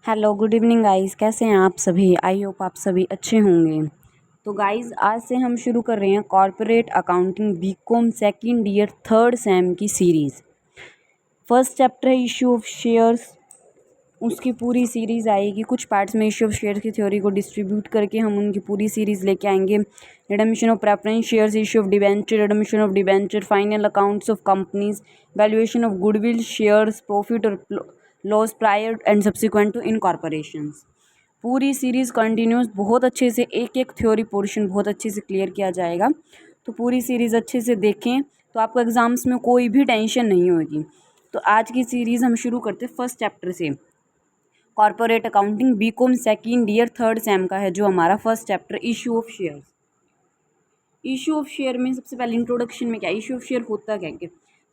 Hello good evening guys, कैसे हैं आप सभी। आई होप आप सभी अच्छे होंगे। तो गाइस आज से हम शुरू कर रहे हैं corporate accounting BCom second year third sem की सीरीज़। फर्स्ट चैप्टर है इशू ऑफ शेयर्स, उसकी पूरी सीरीज़ आएगी। कुछ पार्ट्स में इशू ऑफ शेयर्स की थ्योरी को डिस्ट्रीब्यूट करके हम उनकी पूरी सीरीज़ लेके आएंगे। Redemption of preference shares, issue of debenture, redemption of debenture, final accounts of companies, valuation of goodwill, shares, profit और loss prior and subsequent to incorporations. पूरी सीरीज़ कंटिन्यूस बहुत अच्छे से एक एक थ्योरी पोर्शन बहुत अच्छे से क्लियर किया जाएगा। तो पूरी सीरीज़ अच्छे से देखें तो आपको एग्ज़ाम्स में कोई भी टेंशन नहीं होगी। तो आज की सीरीज़ हम शुरू करते हैं फर्स्ट चैप्टर से। Corporate accounting BCom second year third sem का है जो हमारा first chapter issue of shares. Issue of share में सबसे पहले इंट्रोडक्शन में क्या इशू ऑफ शेयर होता क्या है।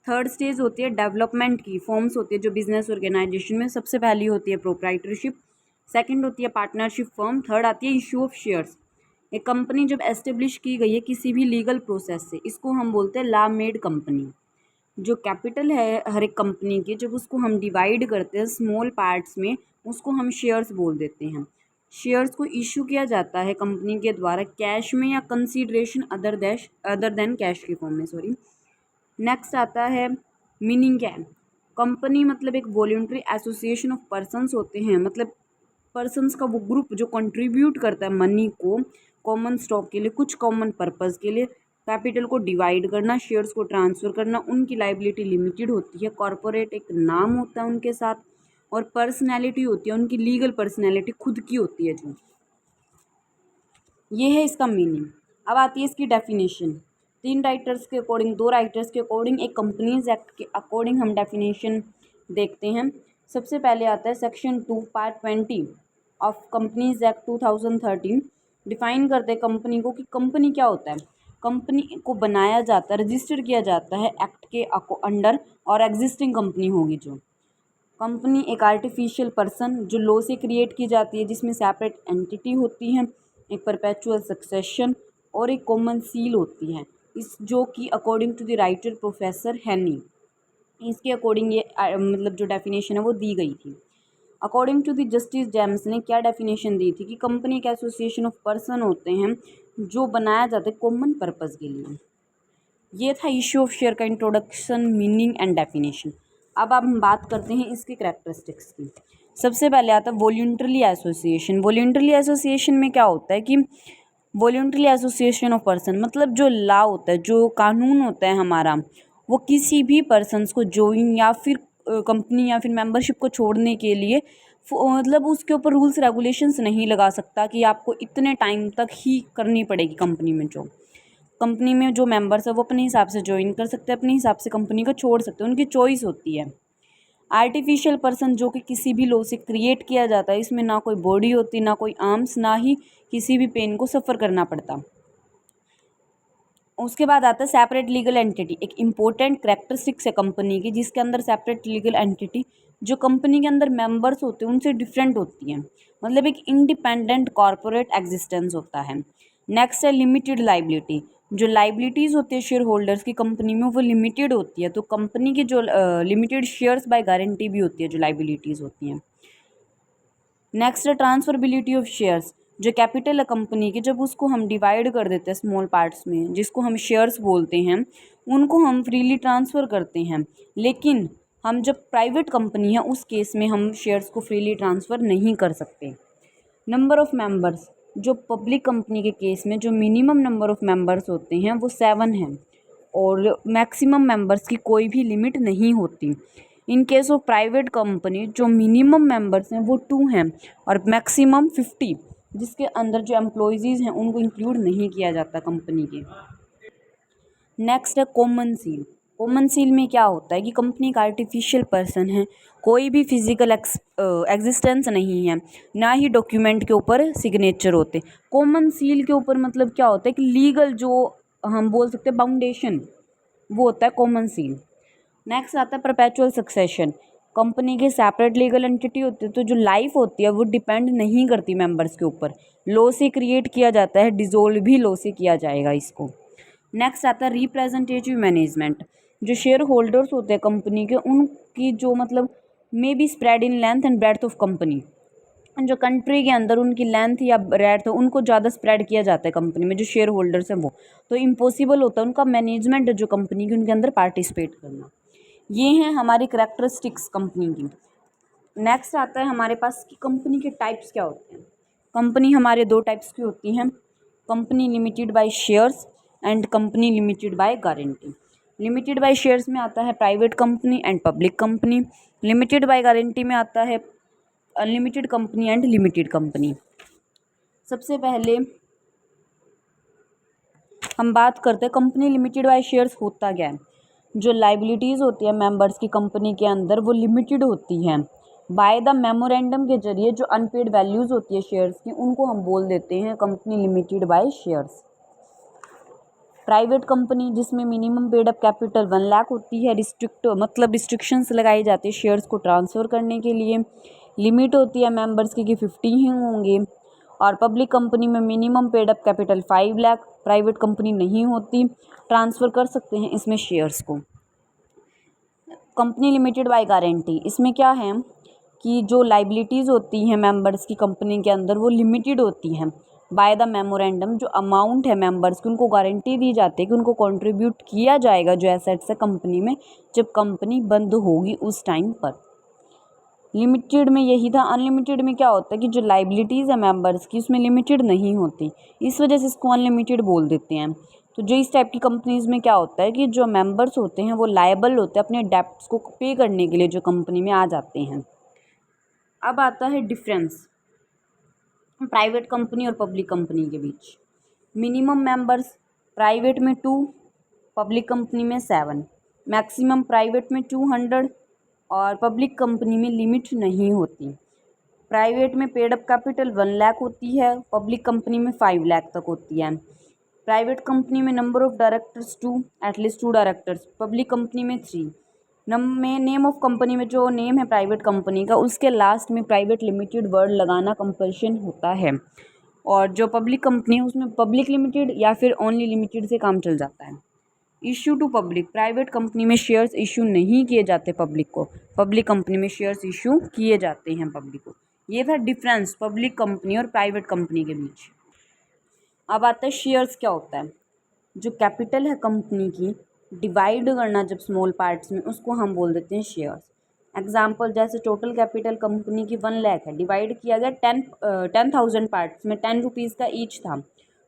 थर्ड स्टेज होती है डेवलपमेंट की, फॉर्म्स होती है जो बिजनेस ऑर्गेनाइजेशन में। सबसे पहली होती है प्रोप्राइटरशिप, सेकंड होती है पार्टनरशिप फर्म, थर्ड आती है इशू ऑफ शेयर्स। एक कंपनी जब एस्टेब्लिश की गई है किसी भी लीगल प्रोसेस से, इसको हम बोलते हैं लॉ मेड कंपनी। जो कैपिटल है हर एक कंपनी की, जब उसको हम डिवाइड करते हैं स्मॉल पार्ट्स में, उसको हम शेयर्स बोल देते हैं। शेयर्स को इशू किया जाता है कंपनी के द्वारा कैश में या कंसीडरेशन अदर देन कैश के फॉर्म में, सॉरी। नेक्स्ट आता है मीनिंग क्या है। कंपनी मतलब एक वॉल्यूंटरी एसोसिएशन ऑफ पर्सन्स होते हैं, मतलब पर्सन्स का वो ग्रुप जो कंट्रीब्यूट करता है मनी को कॉमन स्टॉक के लिए, कुछ कॉमन पर्पस के लिए। कैपिटल को डिवाइड करना, शेयर्स को ट्रांसफ़र करना। उनकी लाइबिलिटी लिमिटेड होती है। कॉरपोरेट एक नाम होता है उनके साथ, और पर्सनैलिटी होती है उनकी, लीगल पर्सनैलिटी खुद की होती है जो। ये है इसका मीनिंग। अब आती है इसकी डेफिनेशन। तीन राइटर्स के अकॉर्डिंग, दो राइटर्स के अकॉर्डिंग, एक कंपनीज एक्ट के अकॉर्डिंग हम डेफिनेशन देखते हैं। सबसे पहले आता है section 2 part 20 of companies act 2013। Define करते हैं कंपनी को कि कंपनी क्या होता है। कंपनी को बनाया जाता है, रजिस्टर किया जाता है एक्ट के अंडर, और एग्जिस्टिंग कंपनी होगी जो। कंपनी एक आर्टिफिशियल पर्सन जो लॉ से क्रिएट की जाती है, जिसमें सेपरेट एंटिटी होती है, एक परपेचुअल सक्सेशन और एक कॉमन सील होती है। इस जो कि according to the writer professor Haney, इसके अकॉर्डिंग ये मतलब जो डेफिनेशन है वो दी गई थी। According to the justice James ने क्या डेफिनेशन दी थी कि कंपनी एक एसोसिएशन ऑफ पर्सन होते हैं जो बनाया जाता है कॉमन पर्पस के लिए। ये था इशू ऑफ शेयर का इंट्रोडक्शन, मीनिंग एंड डेफिनेशन। अब हम बात करते हैं इसकी कैरेक्टरिस्टिक्स की। सबसे पहले आता है वॉल्यूंटरली एसोसिएशन। वॉल्यूंटरली एसोसिएशन में क्या होता है कि वॉल्यूंटरली एसोसिएशन ऑफ पर्सन मतलब जो लॉ होता है, जो कानून होता है हमारा, वो किसी भी पर्सन्स को ज्वाइन या फिर कंपनी या फिर मेंबरशिप को छोड़ने के लिए मतलब उसके ऊपर रूल्स रेगुलेशंस नहीं लगा सकता कि आपको इतने टाइम तक ही करनी पड़ेगी कंपनी में जॉब। कंपनी में जो मेंबर्स है वो अपने हिसाब से ज्वाइन कर सकते हैं, अपने हिसाब से कंपनी को छोड़ सकते हैं, उनकी चॉइस होती है। आर्टिफिशियल पर्सन जो कि किसी भी लॉ से क्रिएट किया जाता है, इसमें ना कोई बॉडी होती, ना कोई आर्म्स, ना ही किसी भी पेन को सफ़र करना पड़ता। उसके बाद आता है सेपरेट लीगल एंटिटी। एक इम्पोर्टेंट करेक्टरिस्टिक्स है कंपनी की, जिसके अंदर सेपरेट लीगल एंटिटी जो कंपनी के अंदर मेंबर्स होते हैं उनसे डिफरेंट होती हैं, मतलब एक इंडिपेंडेंट कॉरपोरेट एग्जिस्टेंस होता है। नेक्स्ट है लिमिटेड लाइबिलिटी। जो लाइबिलिटीज़ होती है शेयर होल्डर्स की कंपनी में, वो लिमिटेड होती है। तो कंपनी की जो लिमिटेड शेयर्स बाय गारंटी भी होती है, जो लाइबिलिटीज़ होती हैं। नेक्स्ट है ट्रांसफरबिलिटी ऑफ शेयर्स। जो कैपिटल है कंपनी की, जब उसको हम डिवाइड कर देते हैं स्मॉल पार्ट्स में, जिसको हम शेयर्स बोलते हैं, उनको हम फ्रीली ट्रांसफ़र करते हैं। लेकिन हम जब प्राइवेट कंपनी है उस केस में हम शेयर्स को फ्रीली ट्रांसफ़र नहीं कर सकते। Number of members. जो पब्लिक कंपनी के केस में जो मिनिमम नंबर ऑफ़ मेंबर्स होते हैं वो 7 हैं, और मैक्सिमम मेंबर्स की कोई भी लिमिट नहीं होती। In case of private company जो मिनिमम मेंबर्स हैं वो 2 हैं, और मैक्सिमम 50, जिसके अंदर जो एम्प्लॉयज़ हैं उनको इंक्लूड नहीं किया जाता कंपनी के। नेक्स्ट है कॉमन सील। कॉमन सील में क्या होता है कि कंपनी का आर्टिफिशियल पर्सन है, कोई भी फिजिकल एग्जिस्टेंस नहीं है, ना ही डॉक्यूमेंट के ऊपर सिग्नेचर होते। कॉमन सील के ऊपर मतलब क्या होता है कि लीगल जो हम बोल सकते हैं फाउंडेशन, वो होता है कॉमन सील। नेक्स्ट आता है परपेचुअल सक्सेशन। कंपनी के सेपरेट लीगल एंटिटी होती है, तो जो लाइफ होती है वो डिपेंड नहीं करती मेंबर्स के ऊपर। लॉ से क्रिएट किया जाता है, डिसॉल्व भी लॉ से किया जाएगा इसको। नेक्स्ट आता है रिप्रेजेंटेटिव मैनेजमेंट। जो शेयर होल्डर्स होते हैं कंपनी के, उनकी जो मतलब may be spread in length and breadth of company, जो कंट्री के अंदर उनकी लेंथ या ब्रेड्थ है उनको ज़्यादा स्प्रेड किया जाता है कंपनी में, जो शेयर होल्डर्स हैं वो, तो इम्पॉसिबल होता है उनका मैनेजमेंट जो कंपनी की उनके अंदर पार्टिसिपेट करना। ये हैं हमारी करैक्टरिस्टिक्स कंपनी की। नेक्स्ट आता है हमारे पास कि कंपनी के टाइप्स क्या होते हैं। कंपनी हमारे दो टाइप्स की होती हैं, company limited by shares and company limited by guarantee. Limited by shares में आता है private company and public company. Limited by guarantee में आता है unlimited company and limited company. सबसे पहले हम बात करते हैं कंपनी लिमिटेड बाय शेयर्स होता क्या है। जो लाइबिलिटीज़ होती है मेंबर्स की कंपनी के अंदर वो लिमिटेड होती हैं बाय द मेमोरेंडम के जरिए। जो अनपेड वैल्यूज़ होती है शेयर्स की उनको हम बोल देते हैं company limited by shares. Private company जिसमें minimum paid up capital 1 lakh होती है, रिस्ट्रिक्शंस लगाई जाती है शेयर्स को ट्रांसफ़र करने के लिए। लिमिट होती है मेंबर्स की कि 50 ही होंगे। और पब्लिक कंपनी में minimum paid up capital 5 lakh, private company नहीं होती, ट्रांसफ़र कर सकते हैं इसमें शेयर्स को। कंपनी लिमिटेड बाय गारंटी, इसमें क्या है कि जो लाइबिलिटीज़ होती हैं मेंबर्स की कंपनी के अंदर वो लिमिटेड होती हैं बाय द मेमोरेंडम। जो अमाउंट है मेंबर्स की उनको गारंटी दी जाती है कि उनको कंट्रीब्यूट किया जाएगा जो एसेट्स है कंपनी में जब कंपनी बंद होगी उस टाइम पर। लिमिटेड में यही था। अनलिमिटेड में क्या होता है कि जो लाइबिलिटीज़ है मेंबर्स की उसमें लिमिटेड नहीं होती, इस वजह से इसको अनलिमिटेड बोल देते हैं। तो जो इस टाइप की कंपनीज़ में क्या होता है कि जो मेंबर्स होते हैं वो लायबल होते हैं अपने डेप्ट्स को पे करने के लिए जो कंपनी में आ जाते हैं। अब आता है डिफरेंस प्राइवेट कंपनी और पब्लिक कंपनी के बीच। मिनिमम मेंबर्स प्राइवेट में 2, पब्लिक कंपनी में 7, मैक्सिमम प्राइवेट में 200 और पब्लिक कंपनी में लिमिट नहीं होती। प्राइवेट में पेड अप कैपिटल 1 लाख होती है, पब्लिक कंपनी में 5 लाख तक होती है। प्राइवेट कंपनी में number of directors 2, at least 2 directors, public company में 3। नेम ऑफ कंपनी में जो नेम है प्राइवेट कंपनी का उसके लास्ट में प्राइवेट लिमिटेड वर्ड लगाना कंपल्शन होता है। और जो पब्लिक कंपनी है उसमें पब्लिक लिमिटेड या फिर ओनली लिमिटेड से काम चल जाता है। Issue to public, private company में शेयर्स इशू नहीं किए जाते पब्लिक को, पब्लिक कंपनी में शेयर्स इशू किए जाते हैं पब्लिक को। ये था डिफरेंस पब्लिक कंपनी और प्राइवेट कंपनी के बीच। अब आता है शेयर्स क्या होता है। जो कैपिटल है कंपनी की डिवाइड करना जब स्मॉल पार्ट्स में उसको हम बोल देते हैं शेयर्स। एग्जाम्पल जैसे टोटल कैपिटल कंपनी की 1 लाख है, डिवाइड किया गया 10,000 पार्ट्स में, 10 रुपीज़ का ईच था,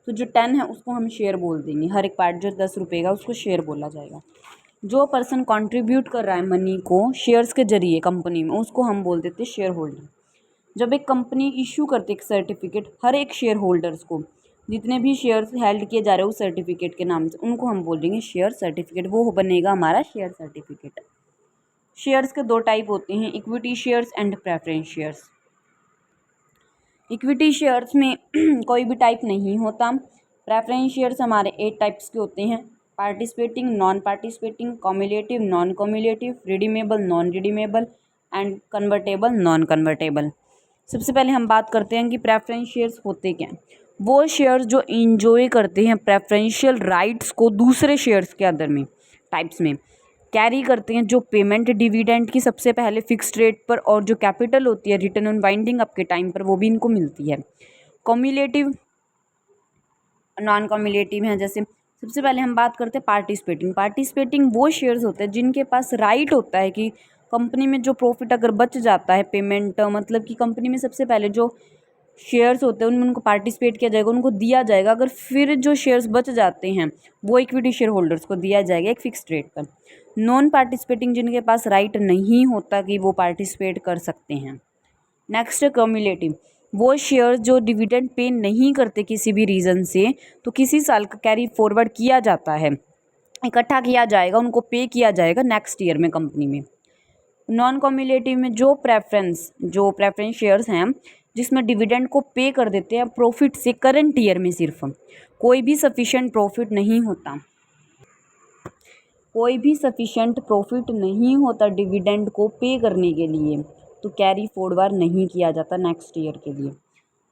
तो जो 10 है उसको हम शेयर बोल देंगे। हर एक पार्ट जो 10 रुपये का उसको शेयर बोला जाएगा। जो पर्सन कंट्रीब्यूट कर रहा है मनी को शेयर्स के जरिए कंपनी में उसको हम बोल देते हैं शेयर होल्डर। जब एक कंपनी इशू करती है एक सर्टिफिकेट हर एक शेयर होल्डर्स को, जितने भी शेयर्स हेल्ड किए जा रहे हैं उस सर्टिफिकेट के नाम से, उनको हम बोल देंगे शेयर सर्टिफिकेट, वो बनेगा हमारा शेयर सर्टिफिकेट। शेयर्स के 2 टाइप होते हैं, equity shares and preference shares. Equity shares में कोई भी टाइप नहीं होता। प्रेफरेंस शेयर्स हमारे 8 टाइप्स के होते हैं, participating, non participating, cumulative, non cumulative, redeemable, non redeemable and convertible, non convertible. सबसे पहले हम बात करते हैं कि प्रेफरेंस शेयर्स होते क्या हैं। वो शेयर्स जो इंजॉय करते हैं प्रेफरेंशियल राइट्स को दूसरे शेयर्स के अंदर में टाइप्स में कैरी करते हैं, जो पेमेंट डिविडेंड की सबसे पहले फिक्स्ड रेट पर और जो कैपिटल होती है रिटर्न ऑन वाइंडिंग अप के टाइम पर वो भी इनको मिलती है। कम्युलेटिव, नॉन कम्युलेटिव हैं। जैसे सबसे पहले हम बात करते हैं पार्टिसिपेटिंग वो शेयर्स होते हैं जिनके पास राइट होता है कि कंपनी में जो प्रॉफिट अगर बच जाता है पेमेंट, मतलब कि कंपनी में सबसे पहले जो शेयर्स होते हैं उनमें उनको पार्टिसिपेट किया जाएगा, उनको दिया जाएगा। अगर फिर जो शेयर्स बच जाते हैं वो इक्विटी शेयर होल्डर्स को दिया जाएगा एक फिक्स्ड रेट पर। नॉन पार्टिसिपेटिंग जिनके पास राइट नहीं होता कि वो पार्टिसिपेट कर सकते हैं। नेक्स्ट है कम्युलेटिव, वो शेयर्स जो डिविडेंड पे नहीं करते किसी भी रीज़न से, तो किसी साल का कैरी फॉरवर्ड किया जाता है, इकट्ठा किया जाएगा, उनको पे किया जाएगा नेक्स्ट ईयर में कंपनी में। नॉन कम्युलेटिव में जो प्रेफरेंस शेयर्स हैं जिसमें डिविडेंड को पे कर देते हैं प्रॉफिट से करंट ईयर में, सिर्फ कोई भी सफिशेंट प्रॉफिट नहीं होता डिविडेंड को पे करने के लिए, तो कैरी फॉरवर्ड नहीं किया जाता नेक्स्ट ईयर के लिए।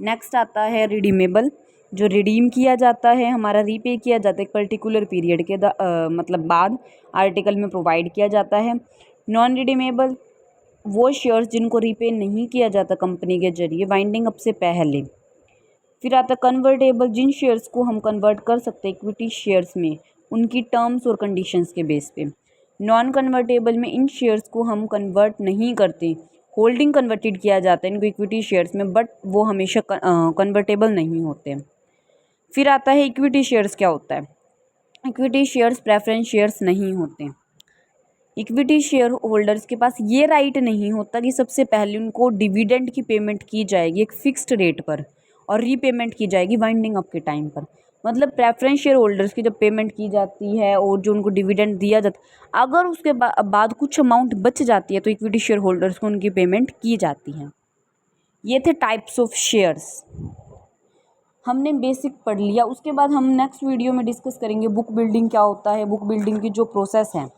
नेक्स्ट आता है रिडीमेबल, जो रिडीम किया जाता है हमारा, रीपे किया जाता है एक पर्टिकुलर पीरियड के बाद आर्टिकल में प्रोवाइड किया जाता है। नॉन रिडीमेबल वो शेयर्स जिनको रीपे नहीं किया जाता कंपनी के जरिए वाइंडिंग अप से पहले। फिर आता कन्वर्टेबल, जिन शेयर्स को हम कन्वर्ट कर सकते हैं इक्विटी शेयर्स में उनकी टर्म्स और कंडीशंस के बेस पे। नॉन कन्वर्टेबल में इन शेयर्स को हम कन्वर्ट नहीं करते, होल्डिंग कन्वर्टेड किया जाता है इनको इक्विटी शेयर्स में, बट वो हमेशा कन्वर्टेबल नहीं होते। फिर आता है इक्विटी शेयर्स क्या होता है। इक्विटी शेयर्स प्रेफरेंस शेयर्स नहीं होते। इक्विटी शेयर होल्डर्स के पास ये राइट नहीं होता कि सबसे पहले उनको डिविडेंड की पेमेंट की जाएगी एक फिक्स्ड रेट पर और रीपेमेंट की जाएगी वाइंडिंग अप के टाइम पर। मतलब प्रेफरेंस शेयर होल्डर्स की जब पेमेंट की जाती है और जो उनको डिविडेंड दिया जाता है, अगर उसके बाद कुछ अमाउंट बच जाती है तो इक्विटी शेयर होल्डर्स को उनकी पेमेंट की जाती है। ये थे टाइप्स ऑफ शेयर्स, हमने बेसिक पढ़ लिया। उसके बाद हम नेक्स्ट वीडियो में डिस्कस करेंगे बुक बिल्डिंग क्या होता है, बुक बिल्डिंग की जो प्रोसेस है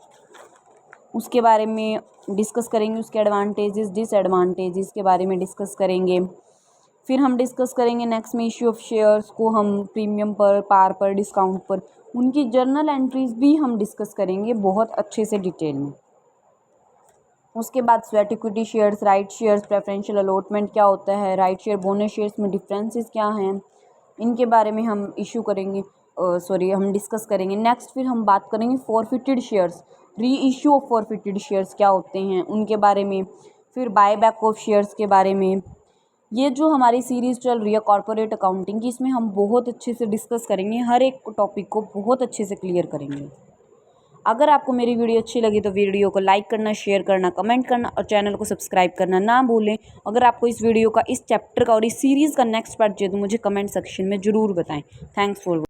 उसके बारे में डिस्कस करेंगे, उसके एडवांटेजेस डिसएडवांटेजेस के बारे में डिस्कस करेंगे। फिर हम डिस्कस करेंगे नेक्स्ट में इश्यू ऑफ शेयर्स को हम प्रीमियम पर, पार पर, डिस्काउंट पर, उनकी जर्नल एंट्रीज भी हम डिस्कस करेंगे बहुत अच्छे से डिटेल में। उसके बाद sweat equity shares, right shares, preferential allotment क्या होता है, राइट शेयर बोनस शेयर्स में डिफरेंसेस क्या हैं, इनके बारे में हम हम डिस्कस करेंगे। नेक्स्ट फिर हम बात करेंगे फॉरफिटेड शेयर्स, री इशू ऑफ फॉरफिटेड शेयर्स क्या होते हैं उनके बारे में, फिर बाय बैक ऑफ शेयर्स के बारे में। ये जो हमारी सीरीज़ चल रही है कॉर्पोरेट अकाउंटिंग की, इसमें हम बहुत अच्छे से डिस्कस करेंगे, हर एक टॉपिक को बहुत अच्छे से क्लियर करेंगे। अगर आपको मेरी वीडियो अच्छी लगी तो वीडियो को लाइक करना, शेयर करना, कमेंट करना और चैनल को सब्सक्राइब करना ना भूलें। अगर आपको इस वीडियो का, इस चैप्टर का और इस सीरीज़ का नेक्स्ट पार्ट चाहिए तो मुझे कमेंट सेक्शन में ज़रूर बताएं। Thanks for